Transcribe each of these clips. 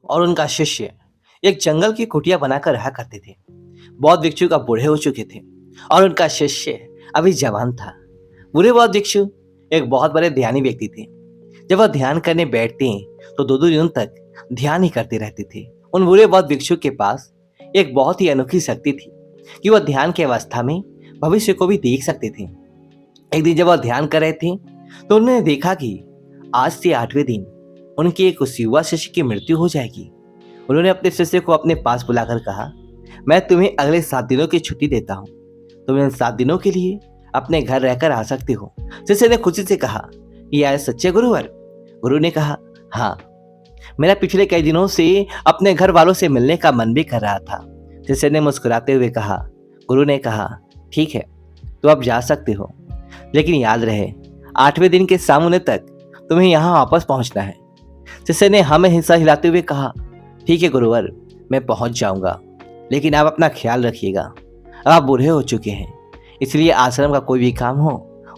और उनका शिष्य एक जंगल की कुटिया बनाकर रहा करते थे। बौद्ध भिक्षु का बूढ़े हो चुके थे और उनका शिष्य अभी जवान था। बूढ़े बौद्ध भिक्षु एक बहुत बड़े ध्यानी व्यक्ति थे। जब वह ध्यान करने बैठते तो दो दो दिनों तक ध्यान ही करते रहते थे। उन बूढ़े बौद्ध भिक्षु के पास एक बहुत ही अनोखी शक्ति थी कि वह ध्यान की अवस्था में भविष्य को भी देख सकते थे। एक दिन जब वह ध्यान कर रहे थे तो उन्होंने देखा कि आज से 8वें दिन उनके एक उस युवा शिष्य की मृत्यु हो जाएगी। उन्होंने अपने शिष्य को अपने पास बुलाकर कहा, मैं तुम्हें अगले 7 दिनों की छुट्टी देता हूँ। तुम इन 7 दिनों के लिए अपने घर रहकर आ सकते हो। शिष्य ने खुशी से कहा, ये आए सच्चे गुरुवर? गुरु ने कहा, हाँ, मेरा पिछले कई दिनों से अपने घर वालों से मिलने का मन भी कर रहा था। शिष्य ने मुस्कुराते हुए कहा। गुरु ने कहा, ठीक है, तो अब जा सकते हो, लेकिन याद रहे 8वें दिन के शाम होने तक तुम्हें यहाँ वापस पहुंचना है। शिष्य ने हमें हिस्सा हिलाते हुए कहा, ठीक है गुरुवर, मैं पहुंच जाऊंगा, लेकिन आप अपना ख्याल रखिएगा। अब आप बूढ़े हो चुके हैं, इसलिए आश्रम का कोई भी काम हो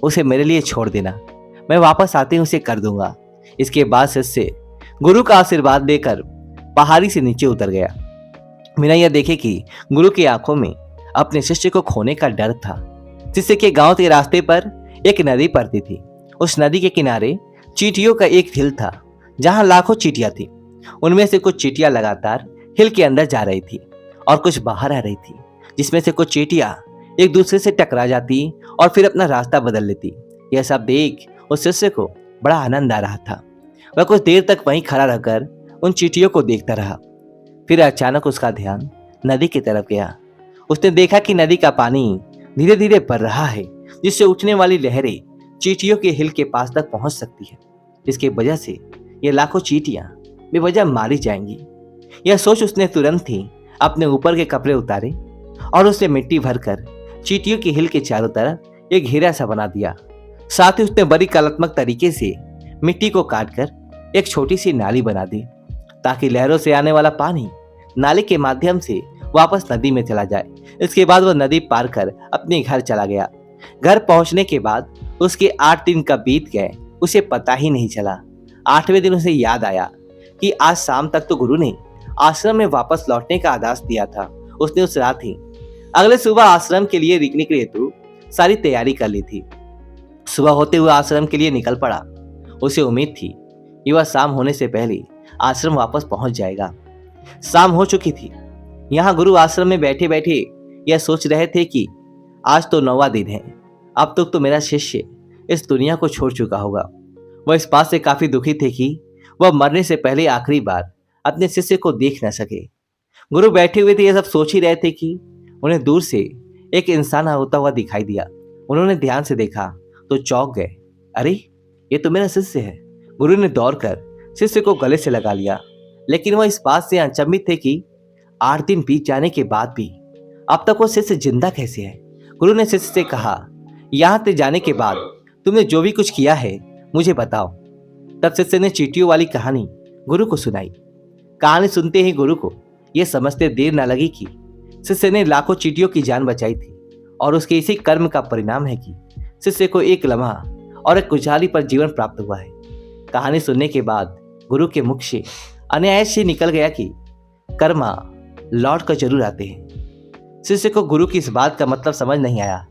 उसे मेरे लिए छोड़ देना। मैं वापस आते ही उसे कर दूंगा। इसके बाद शिष्य गुरु का आशीर्वाद देकर पहाड़ी से नीचे उतर गया। बिना यह देखे कि गुरु की आंखों में अपने शिष्य को खोने का डर था। शिष्य के गांव के रास्ते पर एक नदी पड़ती थी। उस नदी के किनारे चींटियों का एक हिल था, जहां लाखों चींटियां थी। उनमें से कुछ चींटियां लगातार हिल के अंदर जा रही थी और कुछ बाहर आ रही थी, जिसमें से कुछ चींटियां एक दूसरे से टकरा जाती और फिर अपना रास्ता बदल लेती। यह सब देख उस शिष्य को बड़ा आनंद आ रहा था। वह कुछ देर तक वहीं खड़ा रहकर उन चींटियों को देखता रहा। फिर अचानक उसका ध्यान नदी की तरफ गया। उसने देखा कि नदी का पानी धीरे धीरे बढ़ रहा है, जिससे उठने वाली लहरें चींटियों के हिल के पास तक पहुंच सकती है, जिसकी वजह से ये लाखों चींटियां बेवजह मारी जाएंगी। यह सोच उसने तुरंत ही अपने ऊपर के कपड़े उतारे और उससे मिट्टी भरकर चींटियों के हिल के चारों तरफ एक घेरा सा बना दिया। साथ ही उसने बड़ी कलात्मक तरीके से मिट्टी को काटकर एक छोटी सी नाली बना दी, ताकि लहरों से आने वाला पानी नाले के माध्यम से वापस नदी में चला जाए। इसके बाद वह नदी पार कर अपने घर चला गया। घर पहुंचने के बाद उसके 8 दिन कब बीत गए उसे पता ही नहीं चला। 8वें दिन उसे याद आया कि आज शाम तक तो गुरु ने आश्रम में वापस लौटने का आदेश दिया था। उसने उस रात ही अगले सुबह आश्रम के लिए निकलने के हेतु सारी तैयारी कर ली थी। सुबह होते हुए आश्रम के लिए निकल पड़ा। उसे उम्मीद थी कि वह शाम होने से पहले आश्रम वापस पहुंच जाएगा। शाम हो चुकी थी। यहाँ गुरु आश्रम में बैठे बैठे यह सोच रहे थे कि आज तो 9वां दिन है। अब तक तो मेरा शिष्य इस दुनिया को छोड़ चुका होगा। वह इस बात से काफी दुखी थे कि वह मरने से पहले आखिरी बार अपने शिष्य को देख न सके। गुरु बैठे हुए थे, यह सब सोच ही रहे थे कि उन्हें दूर से एक इंसान होता हुआ दिखाई दिया। उन्होंने ध्यान से देखा तो चौंक गए। अरे, ये तो मेरा शिष्य है। गुरु ने दौड़कर शिष्य को गले से लगा लिया, लेकिन वह इस बात से अचंभित थे कि 8 दिन बीत जाने के बाद भी अब तक वो शिष्य जिंदा कैसे है। गुरु ने शिष्य से कहा, यहाँ से जाने के बाद तुमने जो भी कुछ किया है मुझे बताओ। तब शिष्य ने चींटियों वाली कहानी गुरु को सुनाई। कहानी सुनते ही गुरु को यह समझते देर न लगी कि शिष्य ने लाखों चींटियों की जान बचाई थी और उसके इसी कर्म का परिणाम है कि शिष्य को एक लम्हा और एक खुशहाली पर जीवन प्राप्त हुआ है। कहानी सुनने के बाद गुरु के मुख से अनायास से निकल गया कि कर्मा लौट कर जरूर आते हैं। शिष्य को गुरु की इस बात का मतलब समझ नहीं आया,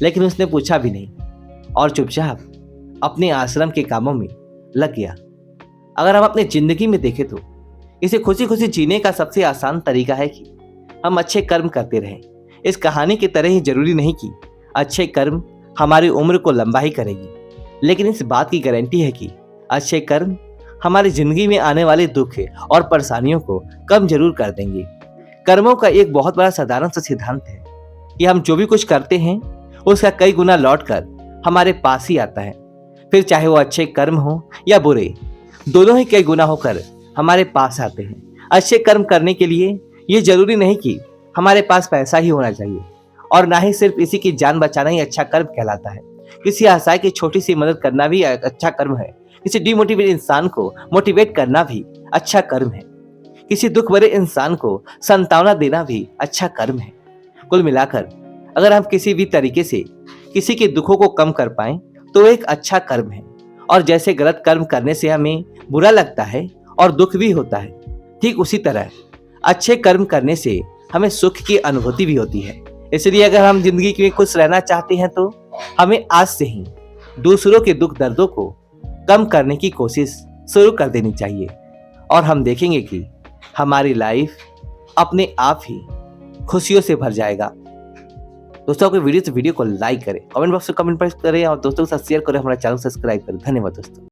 लेकिन उसने पूछा भी नहीं और चुपचाप अपने आश्रम के कामों में लग गया। अगर हम अपनी जिंदगी में देखें तो इसे खुशी खुशी जीने का सबसे आसान तरीका है कि हम अच्छे कर्म करते रहें। इस कहानी की तरह ही जरूरी नहीं कि अच्छे कर्म हमारी उम्र को लंबा ही करेगी, लेकिन इस बात की गारंटी है कि अच्छे कर्म हमारी जिंदगी में आने वाले दुख और परेशानियों को कम जरूर कर देंगे। कर्मों का एक बहुत बड़ा साधारण सा सिद्धांत है कि हम जो भी कुछ करते हैं उसका कई गुना लौट कर हमारे पास ही आता है। फिर चाहे वो अच्छे कर्म हो या बुरे, दोनों ही कई गुना होकर हमारे पास आते हैं। अच्छे कर्म करने के लिए ये जरूरी नहीं कि हमारे पास पैसा ही होना चाहिए, और ना ही सिर्फ इसी की जान बचाना ही अच्छा कर्म कहलाता है। किसी असहाय की छोटी सी मदद करना भी अच्छा कर्म है। किसी डिमोटिवेट इंसान को मोटिवेट करना भी अच्छा कर्म है। किसी दुख भरे इंसान को सांत्वना देना भी अच्छा कर्म है। कुल मिलाकर अगर हम किसी भी तरीके से किसी के दुखों को कम कर पाएं तो एक अच्छा कर्म है। और जैसे गलत कर्म करने से हमें बुरा लगता है और दुख भी होता है, ठीक उसी तरह अच्छे कर्म करने से हमें सुख की अनुभूति भी होती है। इसलिए अगर हम जिंदगी में खुश रहना चाहते हैं तो हमें आज से ही दूसरों के दुख दर्दों को कम करने की कोशिश शुरू कर देनी चाहिए और हम देखेंगे कि हमारी लाइफ अपने आप ही खुशियों से भर जाएगा। दोस्तों, आपको वीडियो को लाइक करें, कमेंट बॉक्स में कमेंट करें और दोस्तों के साथ शेयर करें, हमारा चैनल सब्सक्राइब करें। धन्यवाद दोस्तों।